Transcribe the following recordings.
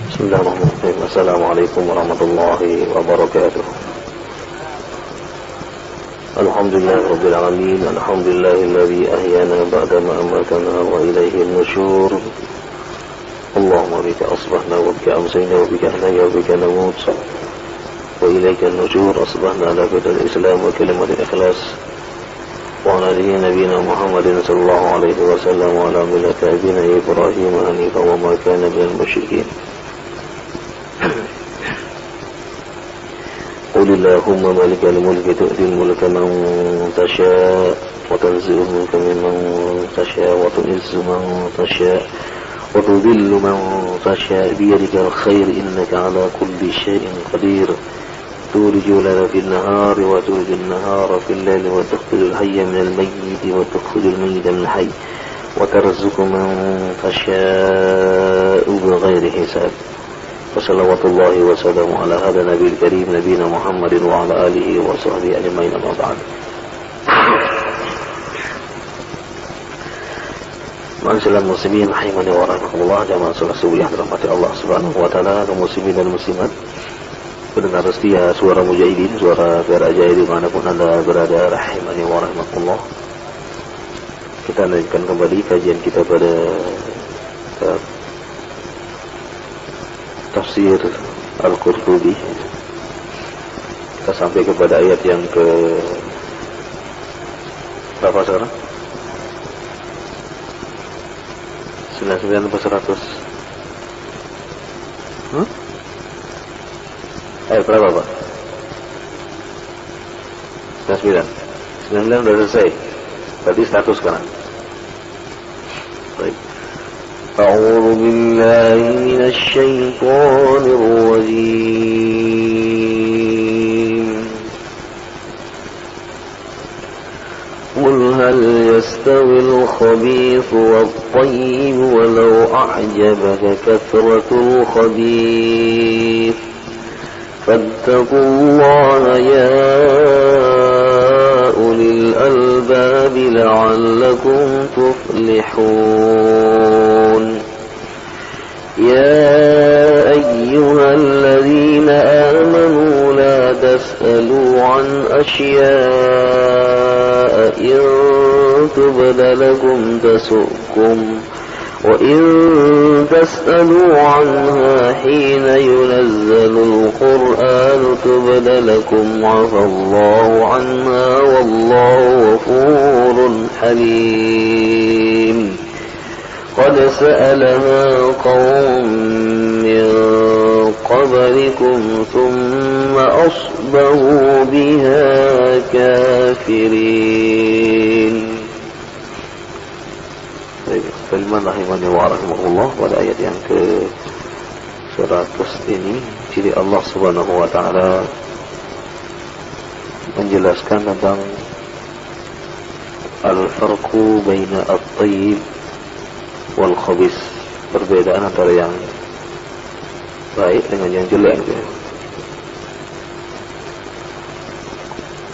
بسم الله الرحمن الرحيم. السلام عليكم ورحمة الله وبركاته. الحمد لله رب العالمين. الحمد لله الذي أحيانا بعدما أماتنا وإليه النشور. اللهم بك أصبحنا وبك أمسينا وبك أحيينا وبك نموت وإليك النشور. أصبحنا على فطرة الإسلام وكلمة الإخلاص وعلى دين نبينا محمد صلى الله عليه وسلم وعلى ملة أبينا إبراهيم حنيفا وما كان من المشركين. قل اللهم مالك الملك تؤتي الملك من تشاء وتنزع الملك ممن تشاء وتعز من تشاء وتذل من تشاء بيدك الخير إنك على كل شيء قدير. تولج الليل في النهار وتولج النهار في الليل وتخرج الحي من الميت وتخرج الميت من الحي وترزق من تشاء بغير حساب. وصلوات الله وسلامه على هذا النبي الكريم نبينا محمد وعلى آله وصحبه أجمعين. أما بعد. Ma'asyiral muslimin rahimani wa rahimakumullah, jamaah salat subuh yang dirahmati Allah Subhanahu wa taala, kaum muslimin dan muslimat, pendengar setia suara mujahidin, suara Garaja dimanapun Anda berada, rahimani wa rahimakumullah. Kita lanjutkan kembali kajian kita pada tafsir Al-Qurtubi. Kita sampai kepada ayat yang ke berapa sekarang? 99 atau 100? Ayat berapa Pak? 99 sudah selesai. Berarti 100 sekarang. Baik. أعوذ بالله من الشيطان الرجيم. قل هل يستوي الخبيث والطيب ولو أعجبك كثرة الخبيث فاتقوا الله يا أولي الألباب لعلكم تفلحون. يا أيها الذين آمنوا لا تسألوا عن أشياء إن تبد لكم تسؤكم وإن تسألوا عنها حين ينزل القرآن تبد لكم عفى الله عنها والله غفور حليم. قد سألها قوم من قبلكم ثم أصبحوا بها كافرين. Kalimat rahimani wa rahimahullah, pada ayat yang ke 100 ini ciri Allah Subhanahu wa taala menjelaskan tentang al-farqu baina at-tayyib wal khabis, perbedaan antara yang baik dengan yang jelek.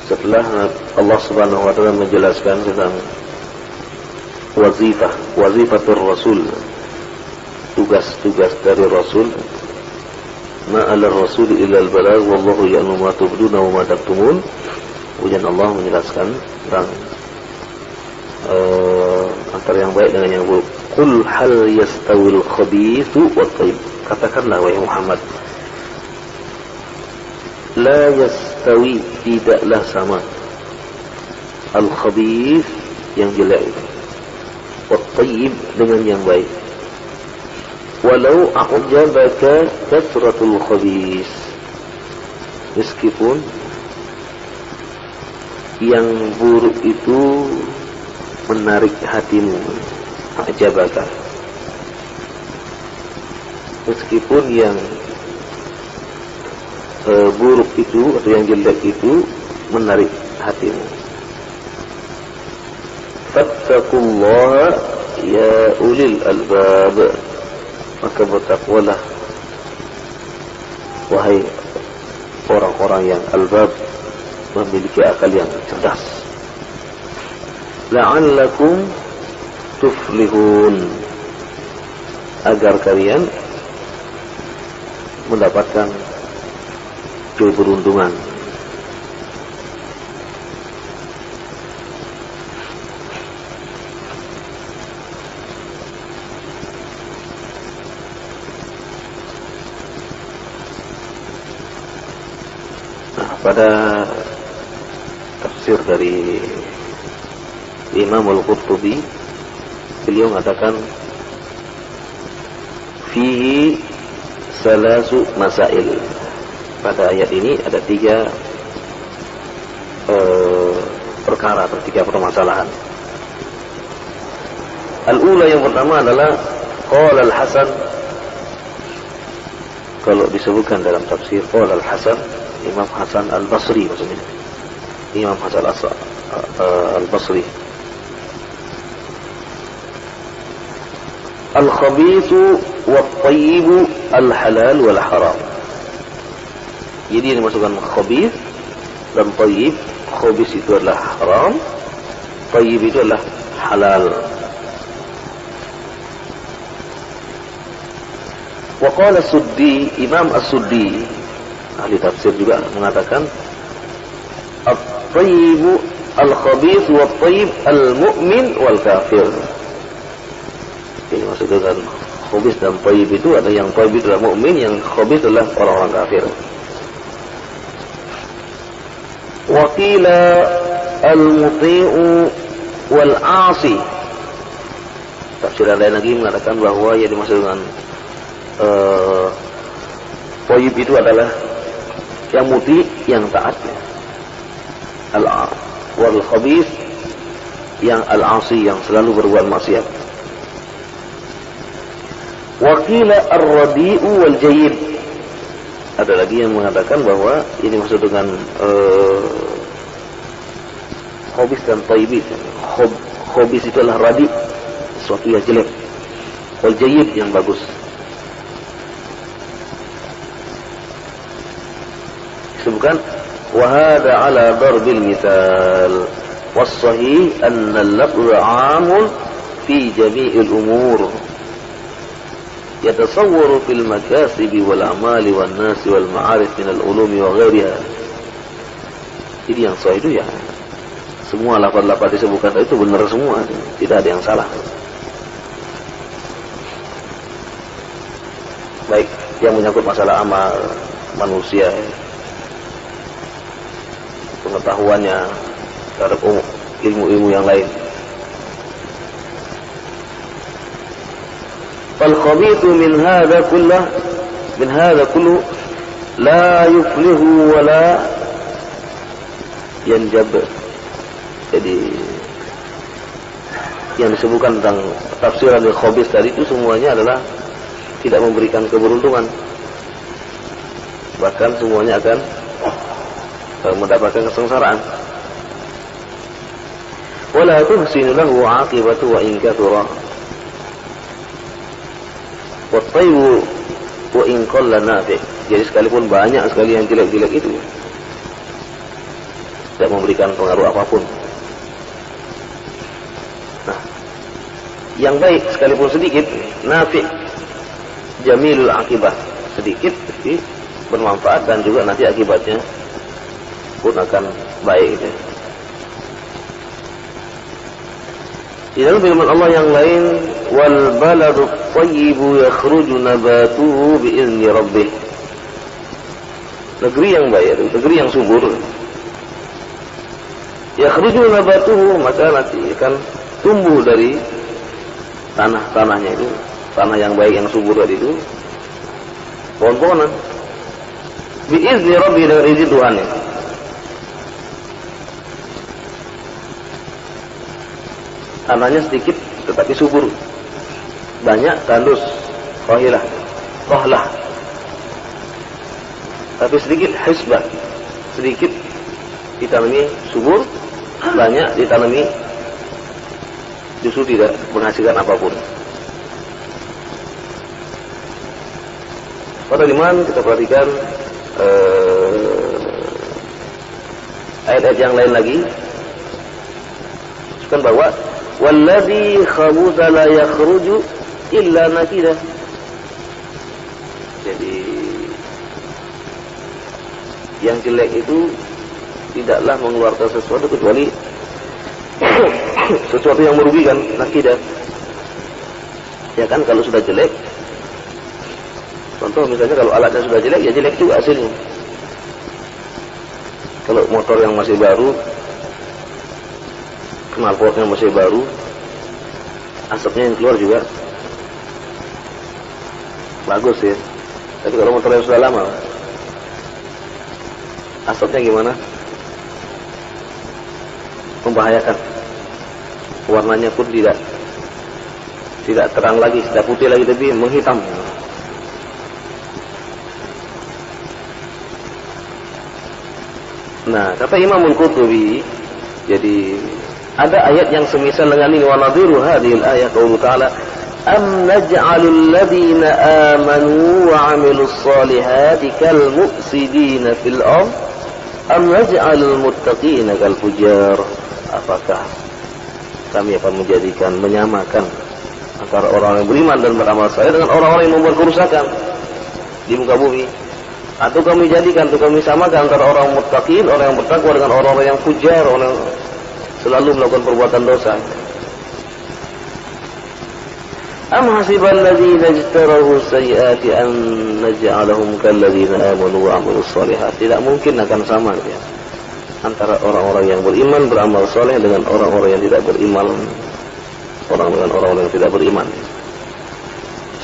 Setelah Allah Subhanahu wa taala menjelaskan tentang wazifatul Rasul, tugas-tugas dari Rasul, ma'ala Rasul illa al-balagh wallahu ya'lamu ma tubduna wa ma taktumun. Kemudian Allah menjelaskan tentang antara yang baik dengan yang buruk. Qul hal yastawil khabithu wat thayyib. Katakanlah wahai Muhammad, la yastawi, tidaklah sama, al-khabith, yang jelek itu, wat-tayyib, dengan yang baik. Walau a'jabaka kathratul khabith, meskipun yang buruk itu menarik hatimu, a'jabaka, meskipun yang buruk itu atau yang jelek itu menarik hatimu. Fattaqullaha ya ulil albab, maka bertakwalah wahai orang-orang yang albab, memiliki akal yang cerdas. La'allakum tuflihun, agar kalian mendapatkan keberuntungan. Nah, pada tafsir dari Imam Al-Qurtubi, beliau mengatakan fihi salasu masail. Pada ayat ini ada tiga perkara atau tiga permasalahan. Al-ula, yang pertama adalah qala al-Hasan. Kalau disebutkan dalam tafsir qala al-Hasan, Imam Hasan al-Basri maksudnya. Imam Hasan al-Basri. Al-khabithu wat-tayyibu al-halal wal-haram. Jadi yang dimasukkan khabith dan tayyib. Khabith itu adalah haram, tayyib itu adalah halal. Wa qala Suddi, Imam As-Suddi, ahli tafsir juga mengatakan at-tayyibu al-khabith wat-tayyib al-mu'min wal-kafir. Ini maksud dengan khabith dan tayyib itu ada yang tayyib adalah mukmin, yang khabith adalah orang-orang kafir. Wa qila al-muti'u wal-'asi. Tafsiran lain lagi mengatakan bahwa yang dimaksud dengan tayyib itu adalah yang muti, yang taat. Wal khabith yang al-'asi, yang selalu berbuat maksiat. Wakila ar-radi'u wal jayyid. Ada lagi yang mengatakan bahwa ini maksud dengan khabith dan tayyib. Khabith itu adalah radi, sesuatu yang jelek. Wal jayyid, yang bagus. Disebutkan wa hadha ala darbil mithal was sahih anna al-lafz 'amun fi jami'il umur. Yatasawwaru fil makasibi wal a'mali wan nasi wal ma'arif min al ulumi wa ghairiha. Jadi yang sahih itu ya semua lafaz-lafaz disebutkan itu benar semua, tidak ada yang salah. Baik yang menyangkut masalah amal manusia, pengetahuannya terhadap ilmu-ilmu yang lain. فالخبيث من هذا كله لا يفلح ولا ينجب. Jadi yang disebutkan tentang tafsiran al-khabith tadi itu semuanya adalah tidak memberikan keberuntungan, bahkan semuanya akan mendapatkan kesengsaraan. Wala tuhsinu lahu 'aqibatu wa in kathura. Wattayyu wa in qalla nafi'. Jadi sekalipun banyak sekali yang jelek-jelek itu tidak memberikan pengaruh apapun. Nah, yang baik sekalipun sedikit, nafi', jamilul akibah, sedikit tapi bermanfaat dan juga nanti akibatnya pun akan baik. Di dalam firman Allah yang lain, wal baladu thayyibu yakhruju nabatuhu bi'izni rabbih. Negeri yang baik, negeri yang subur, yakhruju nabatuhu, maka nanti akan tumbuh dari tanahnya itu, tanah yang baik yang subur tadi itu, pohon-pohonan bi'izni rabbih, dengan izin Tuhannya. Tanahnya sedikit tetapi subur, banyak tandus, qahlah, tapi sedikit hisbah, sedikit ditanami subur, banyak ditanami justru tidak menghasilkan apapun. Pada iman kita perhatikan ayat-ayat yang lain lagi, kan bahwa walladzi khabutha la yakhruju illa nakida. Jadi yang jelek itu tidaklah mengeluarkan sesuatu kecuali sesuatu yang merugikan akidah. Ya kan, kalau sudah jelek, contoh misalnya kalau alatnya sudah jelek, ya jelek juga hasilnya. Kalau motor yang masih baru, knalpotnya masih baru, asapnya yang keluar juga bagus ya. Tapi kalau motor yang sudah lama, asapnya gimana? Membahayakan. Warnanya pun tidak terang lagi, tidak putih lagi, tapi menghitam. Nah, kata Imam Al-Qurtubi, jadi ada ayat yang semisal dengan ini, wa nadhiru hadhil ayat qaulu ta'ala am naj'alul ladina amanu wa 'amilus solihati kal mufsidina fil ardh am naj'alul muttaqina kal fujar. Apakah kami akan menyamakan antara orang yang beriman dan beramal saleh dengan orang-orang yang membuat kerusakan di muka bumi? Atau kami jadikan, atau kami samakan antara orang muttaqin, orang yang bertakwa dengan orang-orang yang fujar, orang yang selalu melakukan perbuatan dosa? Am hasibal ladzina ijtarahu sayyiati an naj'alahum kal ladzina amanu wa 'amilus shalihat. Tidak mungkin akan sama ya, antara orang-orang yang beriman beramal saleh dengan orang-orang yang tidak beriman, orang yang tidak beriman.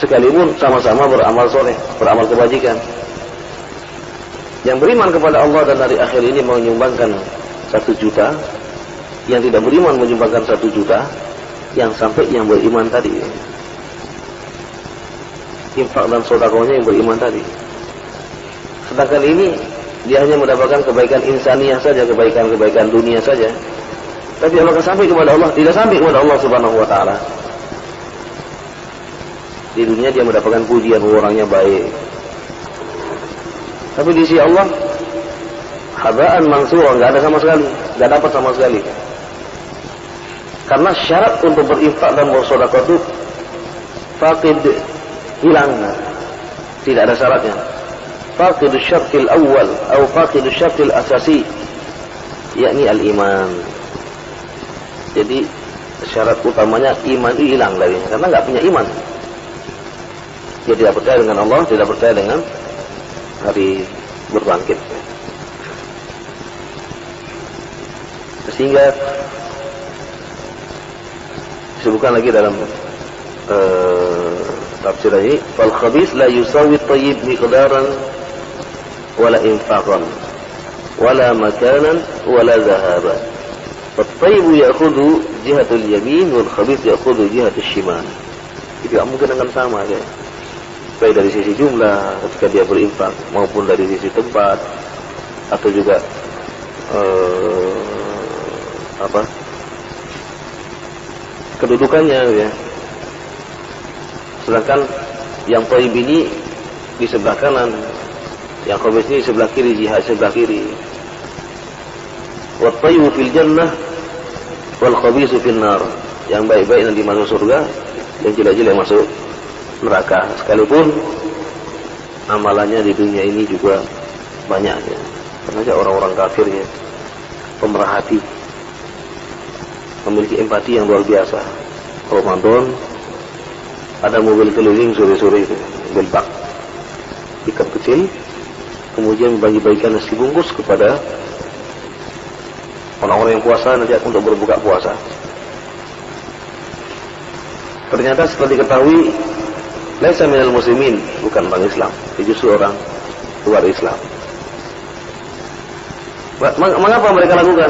Sekalipun sama-sama beramal saleh, beramal kebajikan. Yang beriman kepada Allah dan hari akhir ini menyumbangkan 1 juta, yang tidak beriman menyumbangkan 1 juta, yang sampai yang beriman tadi, infak dan sedekahnya yang beriman tadi. Sedangkan ini dia hanya mendapatkan kebaikan insaniah saja, kebaikan dunia saja. Tapi apakah sampai kepada Allah? Tidak sampai kepada Allah Subhanahu wa taala. Di dunia dia mendapatkan pujian, orangnya baik. Tapi di sisi Allah habaan mansura, enggak ada sama sekali, enggak dapat sama sekali. Karena syarat untuk berinfak dan bersedekah itu faqid, hilang, tidak ada syaratnya. Faqid syartil awal atau faqid syartil asasi, yakni al-iman. Jadi syarat utamanya iman itu hilang dari, karena enggak punya iman. Dia tidak percaya dengan Allah, tidak percaya dengan hari berbangkit. Sehingga disebutkan lagi dalam tafsir ini, fal khabith la yusawi at-tayyib miqdaran wala infaqan wala makanan wala zahaban. At-tayyib ya'khudhu jihatul yamin wal khabith ya'khudhu jihatul shimal. Tidak mungkin akan sama ya, baik dari sisi jumlah ketika dia berinfak maupun dari sisi tempat atau juga kedudukannya ya. Sedangkan yang thayyib ini di sebelah kanan, yang khabith ini sebelah kiri, jihad sebelah kiri. Wa thayyibu fil jannah wal khabithu fil nar. Yang baik-baik nanti masuk surga, yang jelek-jelek masuk neraka. Sekalipun amalannya di dunia ini juga banyak ya. Karena orang-orang kafir ya, pemerhati, memiliki empati yang luar biasa. Ramadan ada mobil keliling sore-sore itu, mobil bak, pickup kecil, kemudian membagi-bagikan nasi bungkus kepada orang-orang yang puasa nanti untuk berbuka puasa. Ternyata setelah diketahui laisa minal muslimin, bukan orang Islam, dia justru orang luar Islam. Mengapa mereka lakukan?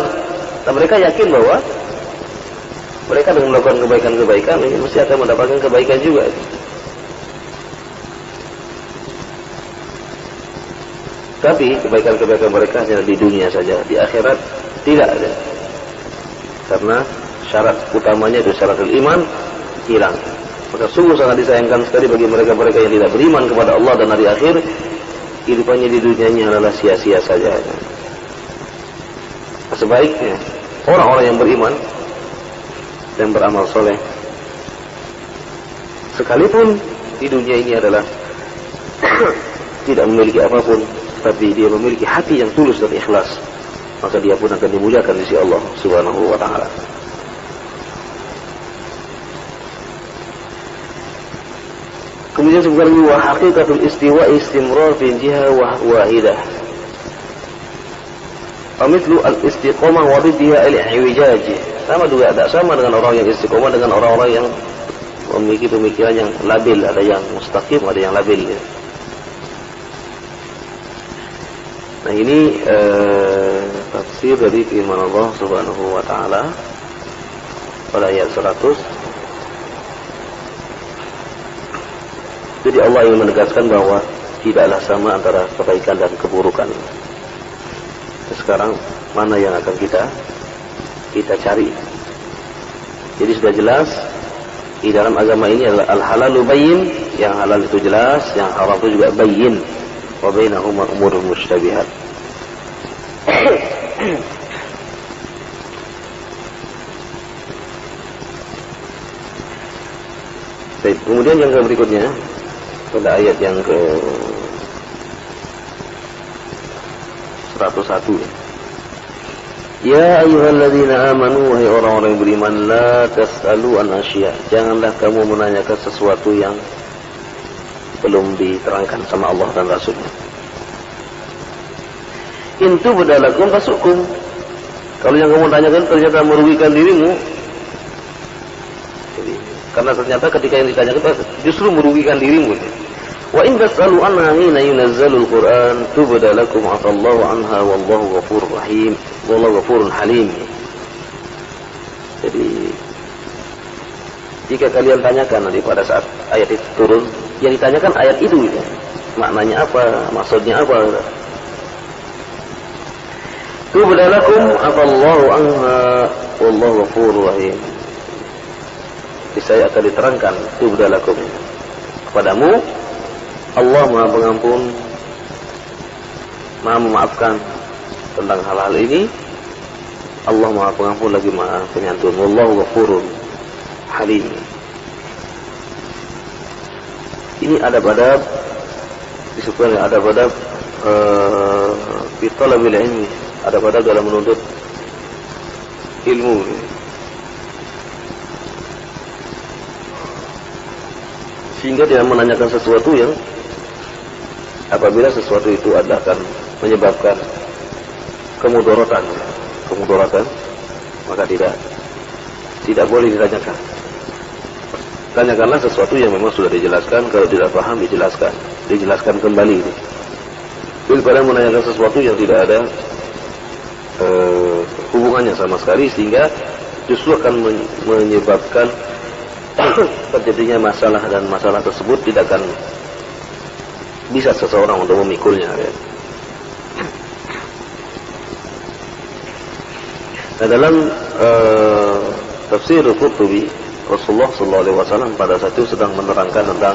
Nah, mereka yakin bahwa mereka dengan melakukan kebaikan-kebaikan ini mesti akan mendapatkan kebaikan juga. Tapi kebaikan-kebaikan mereka hanya di dunia saja, di akhirat tidak ada. Karena syarat utamanya itu syaratul iman hilang. Maka sungguh sangat disayangkan sekali bagi mereka-mereka yang tidak beriman kepada Allah dan hari akhir, kehidupannya di dunia ini adalah sia-sia saja. Sebaiknya orang-orang yang beriman dan beramal soleh, sekalipun di dunia ini adalah tidak memiliki apapun, tapi dia memiliki hati yang tulus dan ikhlas, maka dia pun akan dimuliakan di sisi Allah Subhanahu wa taala. Kemudian sebenarnya wa haqiqatul istiwa istimrar fi jihah wahidah. Pamithlu al-istiqamah wa bidhiha al-i'wijaj. Sama juga, tak sama dengan orang yang istiqamah dengan orang-orang yang memiliki pemikiran yang labil, ada yang mustaqim, ada yang labil. Nah, ini tafsir dari firman Allah Subhanahu wa taala pada ayat 100. Jadi Allah ingin menegaskan bahwa tidaklah sama antara kebaikan dan keburukan. Sekarang mana yang akan kita cari? Jadi sudah jelas di dalam agama ini adalah al-halalu bayyin, yang halal itu jelas, yang haram itu juga bayyin, wa bainahuma umurun mushtabihat. Baik, kemudian yang berikutnya pada ayat yang ke 101. Ya ayyuhalladzina amanu, wahai orang-orang yang beriman, la tas'alu an asya, janganlah kamu menanyakan sesuatu yang belum diterangkan sama Allah dan Rasulnya. Intu bedalakum fasukum, kalau yang kamu tanyakan ternyata merugikan dirimu, jadi, karena ternyata ketika yang ditanyakan justru merugikan dirimu. Wa in tas'alu anha hina yunazzalul Qur'an tubda lakum afallahu anha wallahu ghafurur rahim wallahu ghafurun halim. Jadi jika kalian tanyakan nanti pada saat ayat itu turun, yang ditanyakan ayat itu ya, maknanya apa, maksudnya apa. Tubda lakum afallahu anha wallahu ghafurur rahim. Jadi saya akan diterangkan tubda lakum, kepadamu Allah Maha Pengampun, Maha memaafkan tentang hal-hal ini. Allah Maha Pengampun lagi Maha Penyantun. Wallahu ghafurun halim. Ini adab-adab disebutkan adab-adab fi talabil ilmi, adab-adab dalam menuntut ilmu. Sehingga dia menanyakan sesuatu yang apabila sesuatu itu akan menyebabkan kemudaratan, maka tidak boleh ditanyakan. Tanyakanlah sesuatu yang memang sudah dijelaskan, kalau tidak paham dijelaskan kembali. Daripada menanyakan sesuatu yang tidak ada hubungannya sama sekali, sehingga justru akan menyebabkan terjadinya masalah, dan masalah tersebut tidak akan bisa seseorang untuk memikulnya. Nah, dalam tafsir Qurtubi, Rasulullah SAW pada saat itu sedang menerangkan tentang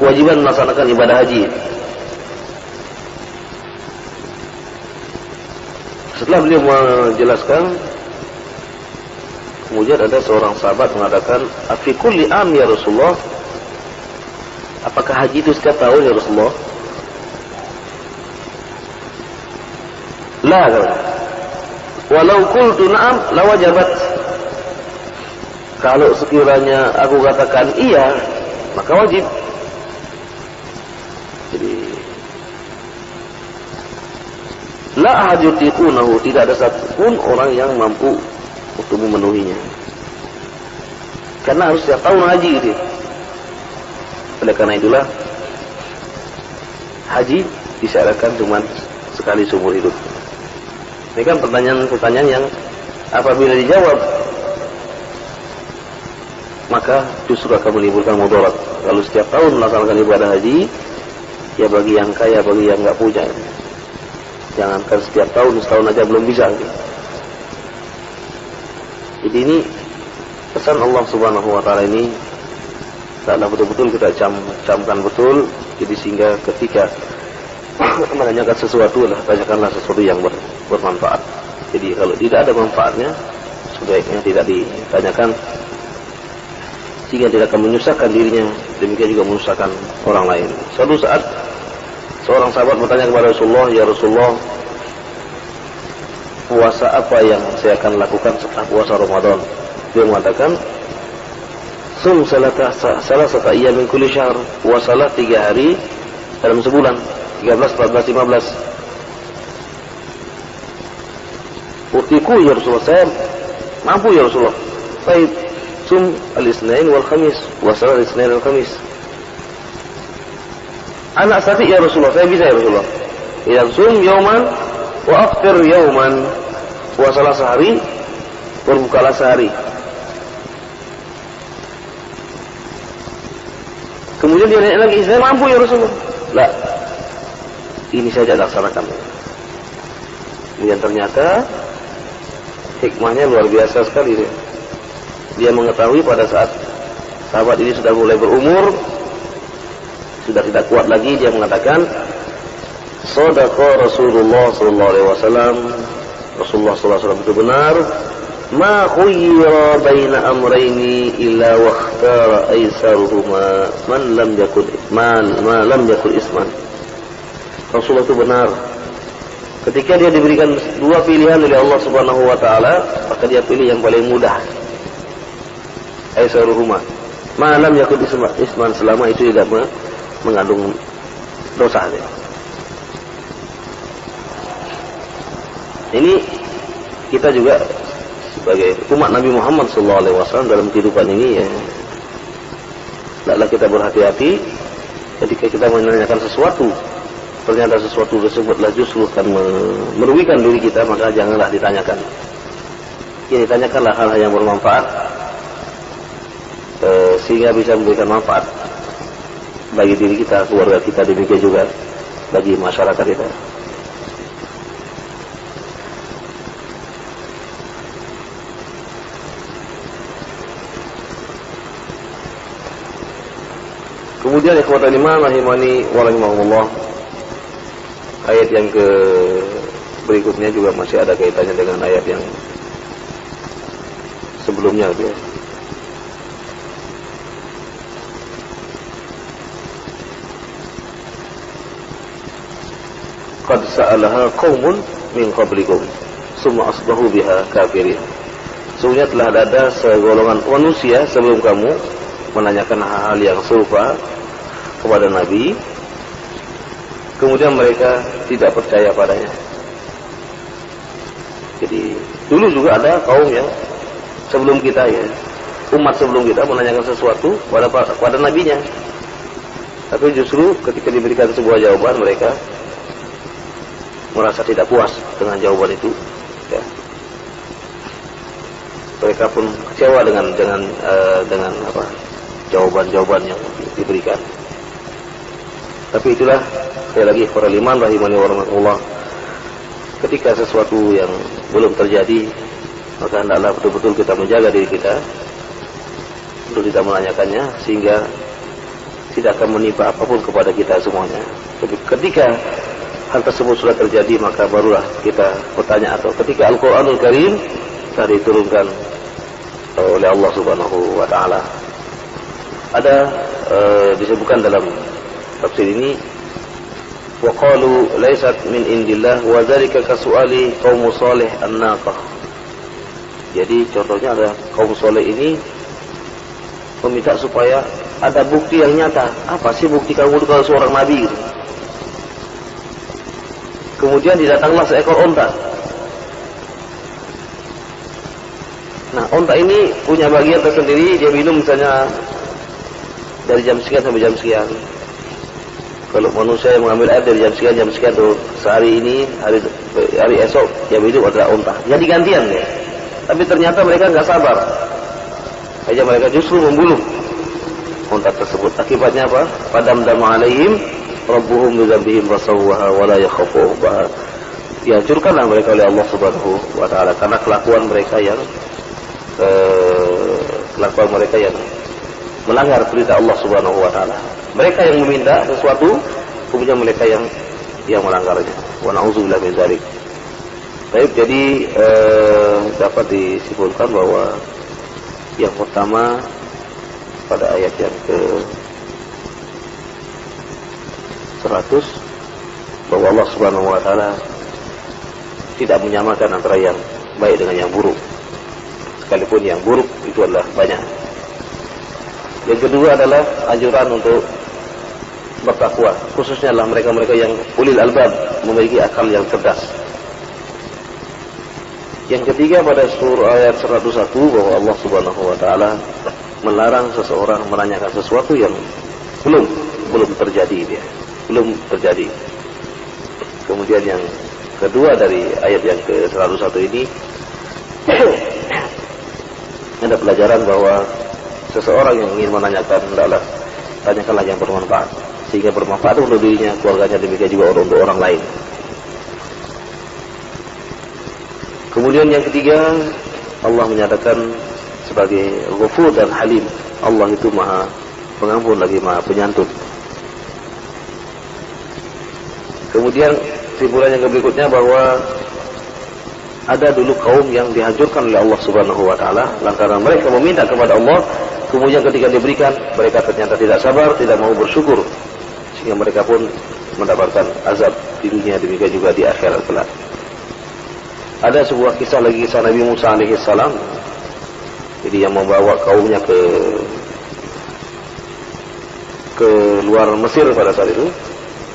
kewajiban melaksanakan ibadah haji. Setelah beliau menjelaskan, kemudian ada seorang sahabat mengatakan, "Afi kulli am ya Rasulullah?" Apakah haji itu setiap tahun ya Rasulullah? La, walau qultu na'am lawajabat. Kalau sekiranya aku katakan iya, maka wajib. Jadi la ahad yutiqunahu, tidak ada satupun orang yang mampu untuk memenuhinya. Karena harus setiap tahun haji gitu. Oleh karena itulah haji disyaratkan cuma sekali seumur hidup. Ini kan pertanyaan-pertanyaan yang apabila dijawab maka justru akan menimbulkan mudarat. Kalau setiap tahun melaksanakan ibadah haji, ya bagi yang kaya, bagi yang nggak punya. Jangankan setiap tahun, setahun aja belum bisa. Jadi ini pesan Allah Subhanahu wa taala ini taklah betul-betul kita camkan betul. Jadi sehingga ketika menanyakan sesuatu, tanyakanlah sesuatu yang bermanfaat. Jadi kalau tidak ada manfaatnya, sebaiknya tidak ditanyakan, sehingga tidak akan menyusahkan dirinya, demikian juga menyusahkan orang lain. Suatu saat Seorang sahabat bertanya kepada Rasulullah, "Ya Rasulullah, puasa apa yang saya akan lakukan setelah puasa Ramadan?" Dia mengatakan, "Sum salasata ayyam min kulli syahr." Puasalah 3 hari dalam sebulan, 13, 14, 15. Utiku ya Rasulullah, saya mampu ya Rasulullah. Baik, sum al-Itsnain wal Khamis, puasalah al-Itsnain wal Khamis. Anak sati ya Rasulullah, saya bisa ya Rasulullah. Ya sum yauman wa aftir yauman. Puasalah sehari, berbukalah sehari. Kemudian dia nanya lagi, saya mampu ya Rasulullah. Lah, ini saja laksanakan. Kemudian ternyata hikmahnya luar biasa sekali dia. Dia mengetahui pada saat sahabat ini sudah mulai berumur, sudah tidak kuat lagi, dia mengatakan, "Shadaqa Rasulullah sallallahu alaihi wasallam." Rasulullah sallallahu alaihi wasallam itu benar. "Ma khuyyira baina amrayni illa wakhtara aisaruhuma man lam yakun isman." Rasulullah itu benar. Ketika dia diberikan 2 pilihan oleh Allah Subhanahu wa taala, maka dia pilih yang paling mudah. Aisaruhuma. Ma lam yakun isman, selama itu tidak mengandung dosa. Ini kita juga sebagai umat Nabi Muhammad SAW dalam kehidupan ini ya, hendaklah kita berhati-hati ketika kita menanyakan sesuatu, ternyata sesuatu tersebutlah justru akan merugikan diri kita, maka janganlah ditanyakan. Ya, ditanyakanlah hal-hal yang bermanfaat sehingga bisa memberikan manfaat bagi diri kita, keluarga kita, demikian juga bagi masyarakat kita. Kemudian ikhwatal iman rahimani wa rahimakumullah, ayat yang ke berikutnya juga masih ada kaitannya dengan ayat yang sebelumnya gitu ya. Qad sa'alaha qaumun min qablikum summa asbahu biha kafirin. Sesungguhnya telah ada segolongan manusia sebelum kamu menanyakan hal-hal yang serupa kepada Nabi, kemudian mereka tidak percaya padanya. Jadi dulu juga ada kaum yang sebelum kita ya, umat sebelum kita menanyakan sesuatu pada nabinya, tapi justru ketika diberikan sebuah jawaban mereka merasa tidak puas dengan jawaban itu ya. Mereka pun kecewa dengan jawaban-jawaban yang diberikan. Tapi itulah, sekali lagi para iman rahimani wa rahmatullah, ketika sesuatu yang belum terjadi, maka hendaklah betul-betul kita menjaga diri kita untuk tidak menanyakannya, sehingga tidak akan menimpa apapun kepada kita semuanya. Tapi ketika hal tersebut sudah terjadi, maka barulah kita bertanya. Atau ketika Al-Quranul Karim telah diturunkan oleh Allah Subhanahu wa ta'ala, ada disebutkan dalam tafsir ini, wa qalu laysat min indillah wa dzalika kasu'ali qaum salih an-naqah. Jadi contohnya ada kaum saleh ini meminta supaya ada bukti yang nyata. Apa sih bukti kamu itu kalau seorang nabi gitu? Kemudian didatanglah seekor onta. Nah, onta ini punya bagian tersendiri, dia minum misalnya dari jam sekian sampai jam sekian. Kalau manusia yang mengambil air dari jam sekian tuh, sehari ini, hari esok yang minum adalah onta. Jadi gantian ya. Tapi ternyata mereka nggak sabar. Aja mereka justru membunuh onta tersebut. Akibatnya apa? Padamdam alaihim rabbuhum bidzambihim fasawwaha wa la yakhafu uqbaha. Dihancurkanlah mereka oleh Allah Subhanahu wa taala karena kelakuan mereka yang melanggar perintah Allah Subhanahu wa taala. Mereka yang meminta sesuatu, kemudian mereka yang melanggarnya. Wa na'udzubillah min dzalik. Baik, jadi dapat disimpulkan bahwa yang pertama pada ayat yang ke 100 bahwa Allah Subhanahu wa taala tidak menyamakan antara yang baik dengan yang buruk, sekalipun yang buruk itu adalah banyak. Yang kedua adalah anjuran untuk bertakwa, khususnya adalah mereka-mereka yang ulil albab, memiliki akal yang cerdas. Yang ketiga pada surah ayat 101 bahwa Allah Subhanahu wa taala melarang seseorang menanyakan sesuatu yang belum terjadi belum terjadi. Kemudian yang kedua dari ayat yang ke-101 ini ada pelajaran bahwa seseorang yang ingin menanyakan hendaklah tanyakanlah yang bermanfaat, sehingga bermanfaat untuk dirinya, keluarganya, demikian juga untuk orang lain. Kemudian yang ketiga, Allah menyatakan sebagai Ghafur dan Halim. Allah itu Maha Pengampun lagi Maha Penyantun. Kemudian kesimpulan yang berikutnya bahwa ada dulu kaum yang dihancurkan oleh Allah Subhanahu wa taala lantaran mereka meminta kepada Allah, kemudian ketika diberikan mereka ternyata tidak sabar, tidak mau bersyukur, sehingga mereka pun mendapatkan azab di dunia, demikian juga di akhirat kelak. Ada sebuah kisah lagi, kisah Nabi Musa alaihi salam. Jadi yang membawa kaumnya ke luar Mesir pada saat itu,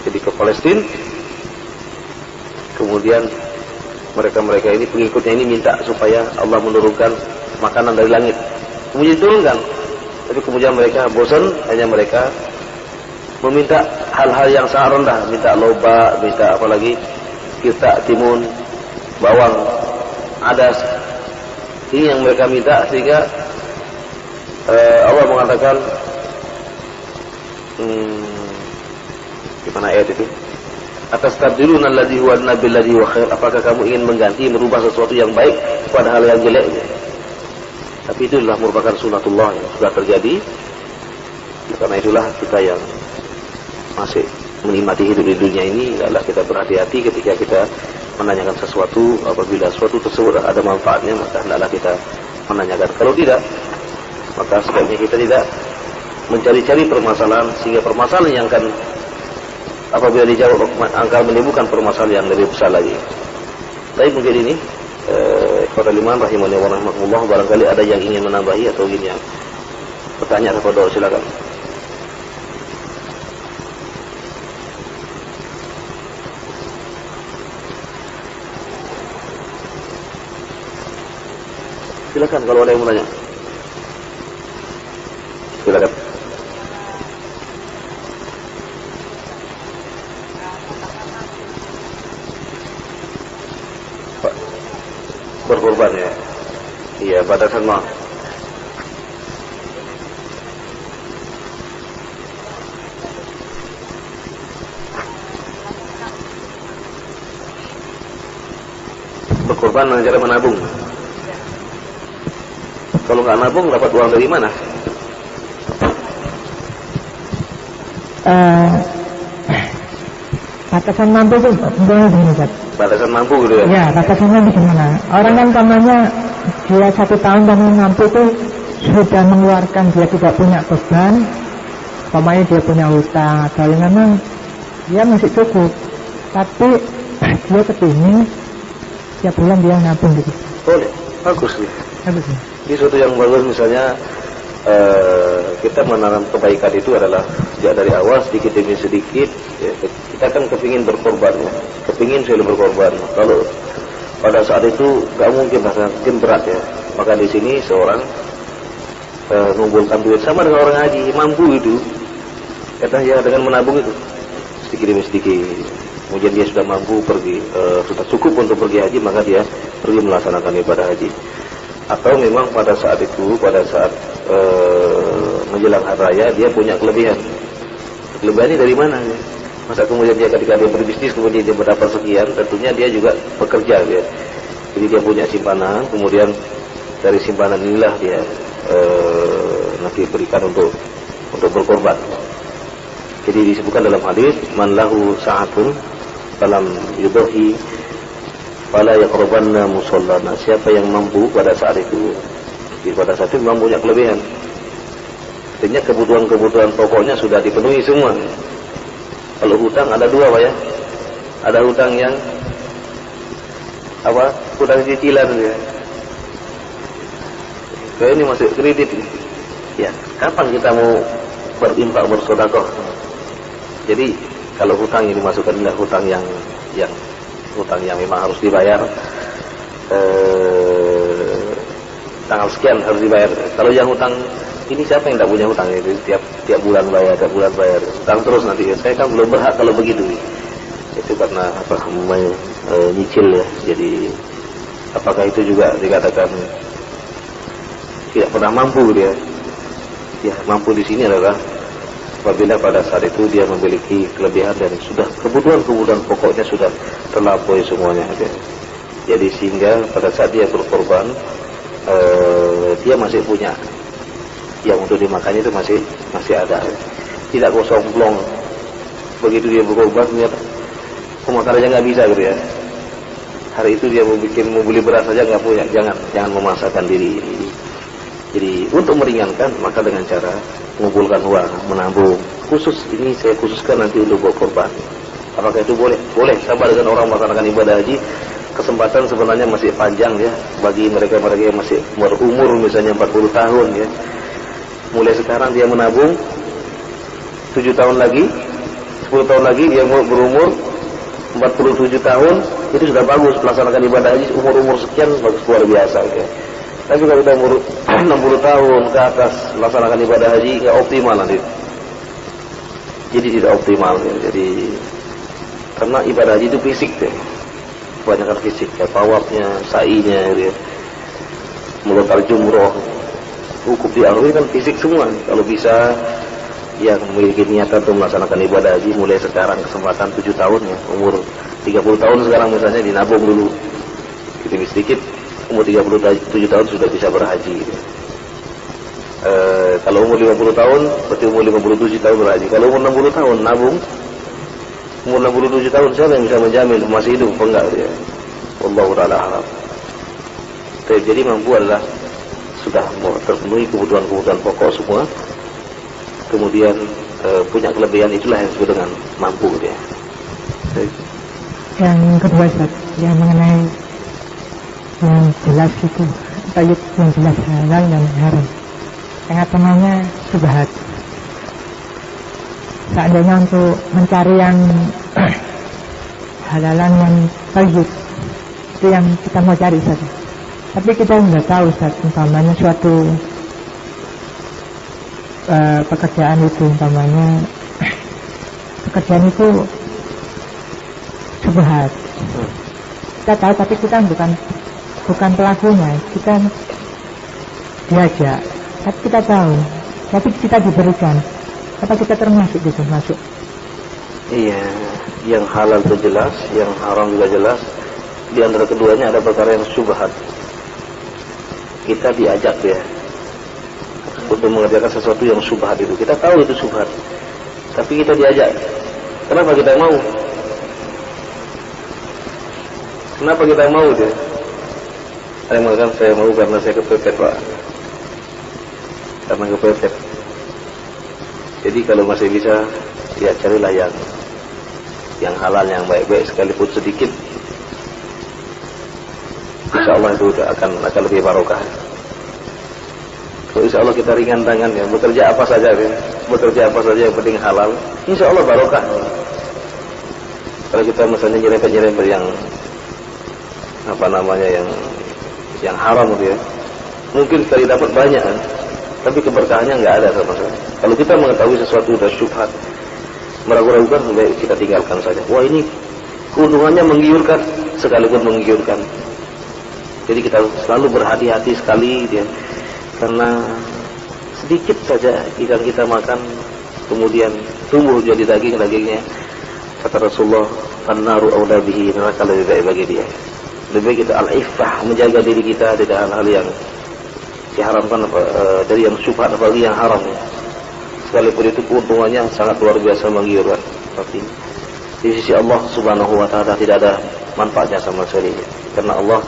jadi ke Palestina. Kemudian mereka ini pengikutnya ini minta supaya Allah menurunkan makanan dari langit. Kemudian diturunkan. Tapi kemudian mereka bosan, hanya mereka meminta hal-hal yang sangat rendah, minta loba, minta apalagi kita timun, bawang, adas. Ini yang mereka minta, sehingga Allah mengatakan gimana ayat itu? Atastabdiluna alladhi huwa adna billadhi huwa khair. Apakah kamu ingin mengganti, merubah sesuatu yang baik pada hal yang jelek? Tapi itulah merupakan sunatullah yang sudah terjadi. Karena itulah kita yang masih menikmati hidup di dunia ini, adalah kita berhati-hati ketika kita menanyakan sesuatu. Apabila sesuatu tersebut ada manfaatnya, maka hendaklah kita menanyakan. Kalau tidak, maka sebaiknya kita tidak mencari-cari permasalahan, sehingga permasalahan yang akan apabila dijawab akan menimbulkan permasalahan yang lebih besar lagi. Baik, mungkin ini ikhwatal iman rahimani wa rahmatullah, barangkali ada yang ingin menambahi atau ingin yang bertanya kepada, silakan. Silakan kalau ada yang mau tanya. Silakan. Berkorban ya. Iya, batasan mah. Berkorban dengan cara menabung. Kalau nggak nabung, dapat uang dari mana? Batasan mampu itu bagaimana begini, Pak? Batasan mampu gitu ya? Ya, batasannya bagaimana? Orang kan umpamanya dia 1 tahun dan mampu itu sudah mengeluarkan, dia tidak punya beban, umpamanya dia punya hutang atau yang memang dia masih cukup, tapi dia kepingin tiap bulan dia nabung gitu. Boleh, bagus nih. Bagus nih. Ini suatu yang bagus, misalnya kita menanam kebaikan itu adalah sejak dari awal sedikit demi sedikit ya, kita kan kepingin berkorban ya, kepingin selalu berkorban. Kalau pada saat itu gak mungkin, bahkan mungkin berat ya, maka di sini seorang mengumpulkan duit sama dengan orang haji, mampu itu kata ya, dengan menabung itu sedikit demi sedikit. Kemudian dia sudah mampu pergi, sudah cukup untuk pergi haji, maka dia pergi melaksanakan ibadah haji. Atau memang pada saat itu, pada saat menjelang hari raya, dia punya kelebihan. Kelebihan ini dari mana? Masa kemudian dia ketika dia berbisnis, kemudian dia mendapat sekian, tentunya dia juga bekerja. Ya. Jadi dia punya simpanan, kemudian dari simpanan inilah dia nanti berikan untuk berkorban. Jadi disebutkan dalam hadis, man lahu sa'atun dalam yudhi fala yaqrabanna musallana. Siapa yang mampu pada saat itu, pada saat itu memang punya kelebihan, artinya kebutuhan-kebutuhan pokoknya sudah dipenuhi semua. Kalau hutang ada 2 Pak ya, Ada hutang yang apa? Hutang cicilan ya. Kayak ini masih kredit. Ya, kapan kita mau berinfak bersedekah? Jadi kalau hutang ini dimasukkan enggak hutang yang hutang yang memang harus dibayar tanggal sekian harus dibayar. Kalau yang hutang ini siapa yang tidak punya hutang itu tiap bulan bayar, hutang terus nanti. Saya kan belum berhak kalau begitu. Itu karena apa namanya nyicil ya. Jadi apakah itu juga dikatakan tidak pernah mampu dia? Ya, mampu di sini adalah apabila pada saat itu dia memiliki kelebihan dan sudah kebutuhan pokoknya sudah terlampaui semuanya. Jadi sehingga pada saat dia berkorban dia masih punya yang untuk dimakannya itu masih ada. Tidak kosong plong. Begitu dia berkorban ternyata pemakanannya nggak bisa gitu ya. Hari itu dia mau beli beras saja nggak punya. Jangan memaksakan diri. Jadi untuk meringankan maka dengan cara mengumpulkan uang, menabung. Khusus ini saya khususkan nanti untuk berkorban. Apakah itu boleh? Boleh. Sabar dengan orang melaksanakan ibadah haji. Kesempatan sebenarnya masih panjang ya bagi mereka yang masih berumur misalnya 40 tahun ya. Mulai sekarang dia menabung 7 tahun lagi, 10 tahun lagi dia berumur 47 tahun, itu sudah bagus melaksanakan ibadah haji umur sekian bagus luar biasa ya. Tapi kalau kita umur 60 tahun ke atas melaksanakan ibadah haji nggak optimal nanti. Jadi tidak optimal ya. Jadi karena ibadah haji itu fisik deh. Kebanyakan fisik ya, tawafnya, sa'inya ya. Melontar jumroh, wukuf di Arafah kan fisik semua. Kalau bisa yang memiliki niatan untuk melaksanakan ibadah haji mulai sekarang kesempatan 7 tahun ya, umur 30 tahun sekarang misalnya dinabung dulu. Sedikit umur 37 tahun sudah bisa berhaji. Kalau umur 50 tahun berarti umur 57 tahun berhaji. Kalau umur 60 tahun nabung, umur 67 tahun siapa yang bisa menjamin masih hidup apa enggak dia? Wallahu ta'ala a'lam. Jadi mampu adalah sudah terpenuhi kebutuhan pokok semua. Kemudian punya kelebihan, itulah yang disebut dengan mampu dia. Yang kedua Ustaz, yang mengenai yang jelas itu tayyib yang jelas halal dan haram. Tengah-tengahnya subhat. Seandainya untuk mencari yang halalan yang tayyib itu yang kita mau cari saja. Tapi kita nggak tahu Ustaz, umpamanya suatu pekerjaan itu pekerjaan itu subhat. Kita tahu tapi kita bukan pelakunya, kita diajak, tapi kita tahu, tapi kita diberikan, apa kita termasuk gitu masuk? Iya, yang halal itu jelas, yang haram juga jelas. Di antara keduanya ada perkara yang subhat. Kita diajak ya untuk mengerjakan sesuatu yang subhat itu. Kita tahu itu subhat, tapi kita diajak. Kenapa kita mau? Kenapa kita mau dia? Saya mengatakan saya mau karena saya kepepet Pak. Karena kepepet. Jadi kalau masih bisa, ya carilah yang halal, yang baik-baik sekalipun sedikit. Insya Allah itu akan lebih barokah. Kalau insya Allah kita ringan tangan ya, bekerja apa saja yang penting halal, insya Allah barokah. Kalau kita misalnya nyerempet yang yang haram gitu ya, mungkin sekali dapat banyak kan, tapi keberkahannya nggak ada sama sekali. Kalau kita mengetahui sesuatu sudah syubhat, meragu-ragukan, baik kita tinggalkan saja. Wah ini keuntungannya menggiurkan, sekalipun menggiurkan. Jadi kita selalu berhati-hati sekali dia, karena sedikit saja ikan kita makan kemudian tumbuh jadi dagingnya. Kata Rasulullah, "An-naru aula bihi", neraka lebih baik bagi dia. Lebih baik kita al-iffah, menjaga diri kita dari hal-hal yang diharamkan, dari yang syubhat apalagi yang haram. Sekalipun itu keuntungannya sangat luar biasa menggiurkan, tapi di sisi Allah Subhanahu wa taala tidak ada manfaatnya sama sekali. Karena Allah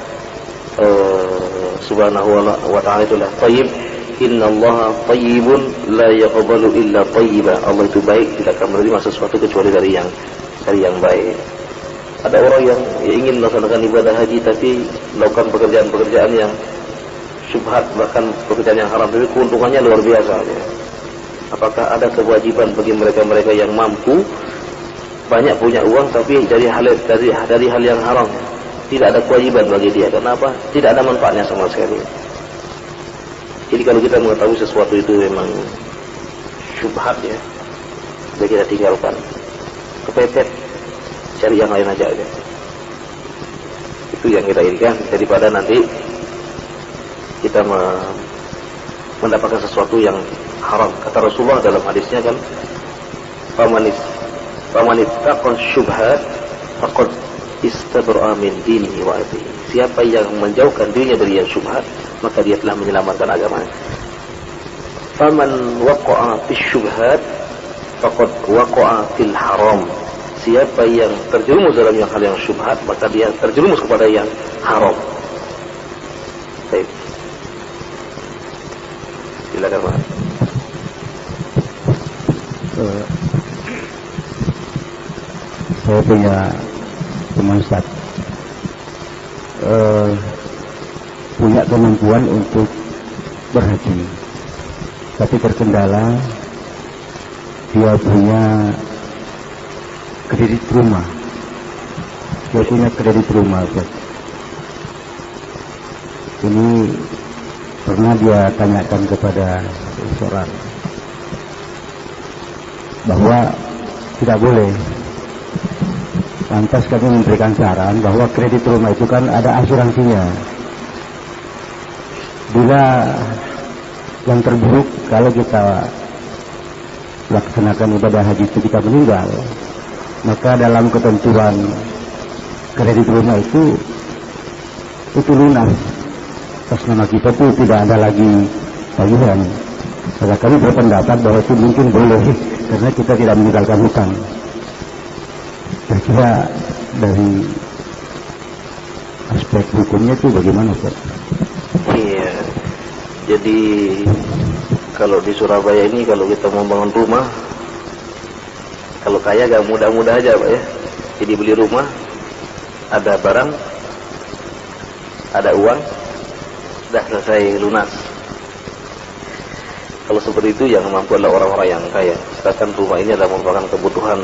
Subhanahu wa ta'ala itulah tayyib. Innallaha tayyibun la yaqbalu illa tayyiba. Allah itu baik, tidak akan menerima sesuatu kecuali dari yang baik. Ada orang yang ingin melaksanakan ibadah haji tapi melakukan pekerjaan-pekerjaan yang syubhat, bahkan pekerjaan yang haram, tapi keuntungannya luar biasa. Ya. Apakah ada kewajiban bagi mereka-mereka yang mampu, banyak punya uang, tapi dari hal yang haram? Tidak ada kewajiban bagi dia. Kenapa? Tidak ada manfaatnya sama sekali. Jadi kalau kita mengetahui sesuatu itu memang syubhat, ya, jadi kita tinggalkan. Kepepet, cari yang lain aja. Ya. Itu yang kita inginkan, daripada nanti kita mendapatkan sesuatu yang haram. Kata Rasulullah dalam hadisnya kan, Faman ittaqa syubhat faqad istabra'a min dinihi wa irdihi. Siapa yang menjauhkan dirinya dari yang syubhat, maka dia telah menyelamatkan agamanya. Faman waqa'a fis syubhat faqad waqa'a fil haram. Siapa yang terjerumus dalam hal yang syubhat, maka dia terjerumus kepada yang haram. Baik. Silakan, Pak. Saya punya teman Ustaz, punya kemampuan untuk berhaji, tapi terkendala dia punya kredit rumah. Ustaz. Ini pernah dia tanyakan kepada seseorang bahwa tidak boleh. Lantas kami memberikan saran bahwa kredit rumah itu kan ada asuransinya. Bila yang terburuk kalau kita laksanakan ibadah haji itu kita meninggal, maka dalam ketentuan kredit rumah itu lunas atas nama kita, itu tidak ada lagi tagihan. Maka kami berpendapat bahwa itu mungkin boleh karena kita tidak meninggalkan hutang. Kira-kira dari aspek hukumnya itu bagaimana, Pak? Iya, jadi kalau di Surabaya ini kalau kita mau bangun rumah, kalau kaya gak mudah-mudah aja, Pak, ya. Jadi beli rumah, ada barang, ada uang, sudah selesai lunas. Kalau seperti itu yang mampu adalah orang-orang yang kaya. Sedangkan rumah ini adalah merupakan kebutuhan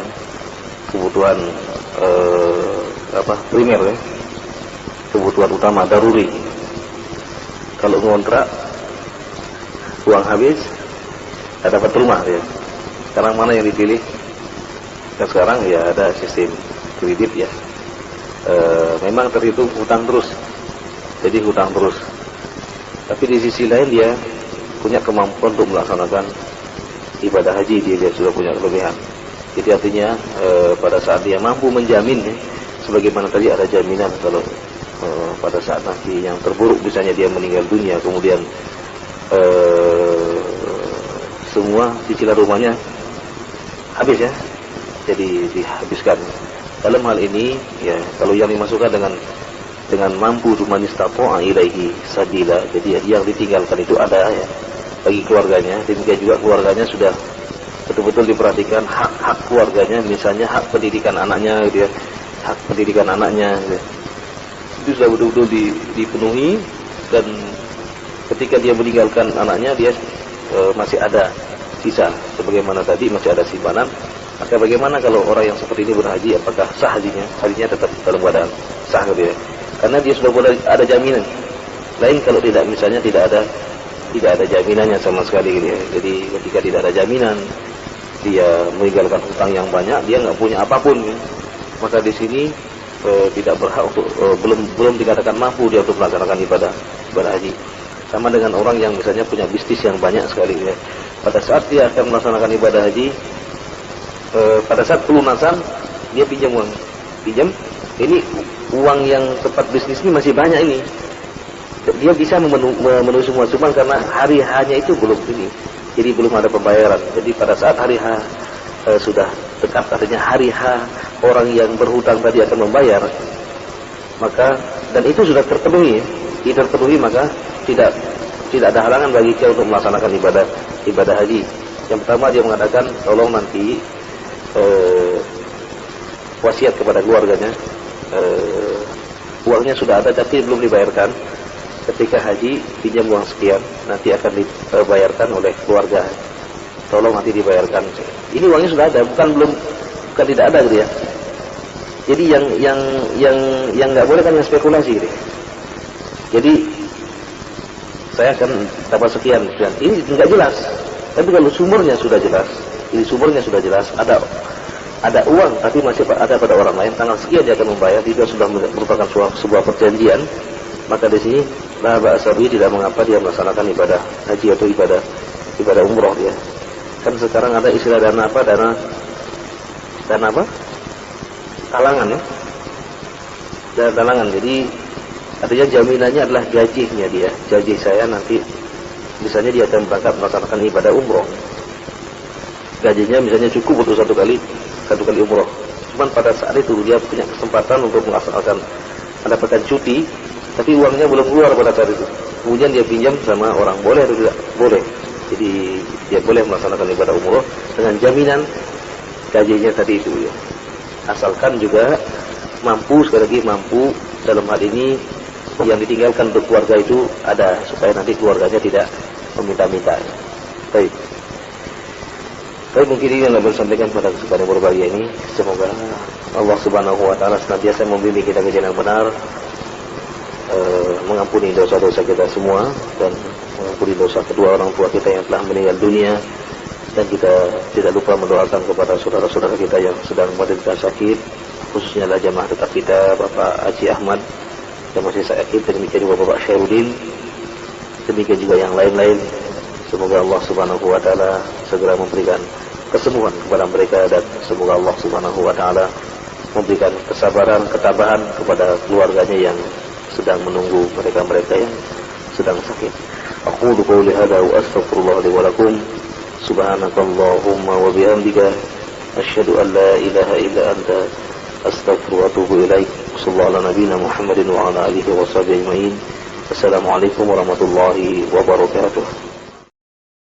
primer, ya, kebutuhan utama, daruri. Kalau ngontrak, uang habis, tidak dapat rumah, ya. Sekarang mana yang dipilih? Dan sekarang ya ada sistem kredit, ya. Memang terhitung hutang terus, jadi hutang terus. Tapi di sisi lain dia punya kemampuan untuk melaksanakan ibadah haji, dia sudah punya kelebihan. Jadi artinya pada saat dia mampu menjamin, ya, sebagaimana tadi ada jaminan kalau pada saat nanti yang terburuk misalnya dia meninggal dunia, kemudian semua cicilan rumahnya habis, ya, jadi dihabiskan. Dalam hal ini, ya, kalau yang dimasukkan dengan mampu man istata'a ilaihi sabila, jadi yang ditinggalkan itu ada, ya, bagi keluarganya. Demikian juga keluarganya sudah betul-betul diperhatikan hak-hak keluarganya, misalnya hak pendidikan anaknya, gitu, ya. Hak pendidikan anaknya, gitu. Itu sudah betul-betul dipenuhi, dan ketika dia meninggalkan anaknya, dia masih ada sisa, sebagaimana tadi masih ada simpanan. Maka bagaimana kalau orang yang seperti ini berhaji, apakah sah hajinya? Hajinya tetap dalam keadaan sah, gitu, ya. Karena dia sudah boleh ada jaminan. Lain kalau tidak, misalnya tidak ada jaminannya sama sekali, gitu, ya. Jadi ketika tidak ada jaminan, dia meninggalkan hutang yang banyak, dia nggak punya apapun, ya. Maka di sini tidak berhak untuk belum dikatakan mampu dia untuk melaksanakan ibadah haji. Sama dengan orang yang misalnya punya bisnis yang banyak sekali, ya. Pada saat dia akan melaksanakan ibadah haji, pada saat pelunasan dia pinjam uang, ini uang yang tempat bisnis ini masih banyak ini. Dia bisa memenuhi semua, cuma karena hari hanya itu belum ini, jadi belum ada pembayaran. Jadi pada saat hari H sudah dekat, artinya hari H orang yang berhutang tadi akan membayar, maka dan itu sudah terpenuhi, maka tidak ada halangan bagi dia untuk melaksanakan ibadah haji. Yang pertama dia mengatakan tolong nanti wasiat kepada keluarganya, uangnya sudah ada tapi belum dibayarkan. Ketika haji pinjam uang sekian, nanti akan dibayarkan oleh keluarga. Tolong nanti dibayarkan. Ini uangnya sudah ada, bukan tidak ada gitu ya. Jadi yang nggak boleh kan yang spekulasi gitu. Jadi saya akan dapat sekian. Ini nggak jelas. Tapi kalau sumbernya sudah jelas, ada uang tapi masih ada pada orang lain, tanggal sekian dia akan membayar, dia sudah merupakan sebuah perjanjian, maka di sini la ba'sa bihi, tidak mengapa dia melaksanakan ibadah haji atau ibadah umroh dia. Kan sekarang ada istilah dana apa? Dana apa? Talangan ya. Dana talangan. Jadi artinya jaminannya adalah gajinya dia. Gaji saya nanti misalnya dia akan berangkat melaksanakan ibadah umroh. Gajinya misalnya cukup untuk satu kali umroh. Cuman pada saat itu dia punya kesempatan untuk mendapatkan cuti, tapi uangnya belum keluar pada saat itu. Kemudian dia pinjam sama orang, boleh atau tidak? Boleh. Jadi dia boleh melaksanakan ibadah umroh dengan jaminan gajinya tadi itu ya. Asalkan juga sekali lagi mampu dalam hal ini yang ditinggalkan untuk keluarga itu ada, supaya nanti keluarganya tidak meminta-minta. Baik. Baik, mungkin ini yang dapat sampaikan pada kesempatan berbahagia ini. Semoga Allah Subhanahu wa taala senantiasa membimbing kita ke jalan yang benar, mengampuni dosa-dosa kita semua, dan mengampuni dosa kedua orang tua kita yang telah meninggal dunia, dan kita tidak lupa mendoakan kepada saudara-saudara kita yang sedang menderita sakit, khususnya adalah jamaah tetap kita, Bapak Haji Ahmad yang masih sakit, demikian juga Bapak Syarudin, demikian juga yang lain-lain. Semoga Allah Subhanahu wa taala segera memberikan kesembuhan kepada mereka, dan semoga Allah Subhanahu wa taala memberikan kesabaran, ketabahan kepada keluarganya yang sedang menunggu mereka-mereka yang sedang sakit. Aqulu qouli hadza wa astaghfirullah li wa lakum. Subhanakallahumma wa bihamdika asyhadu an la ilaha illa anta astaghfiruka wa atubu ilaik. Sallallahu ala nabiyyina Muhammadin wa ala alihi wa sahbihi ajma'in. Assalamualaikum warahmatullahi wabarakatuh.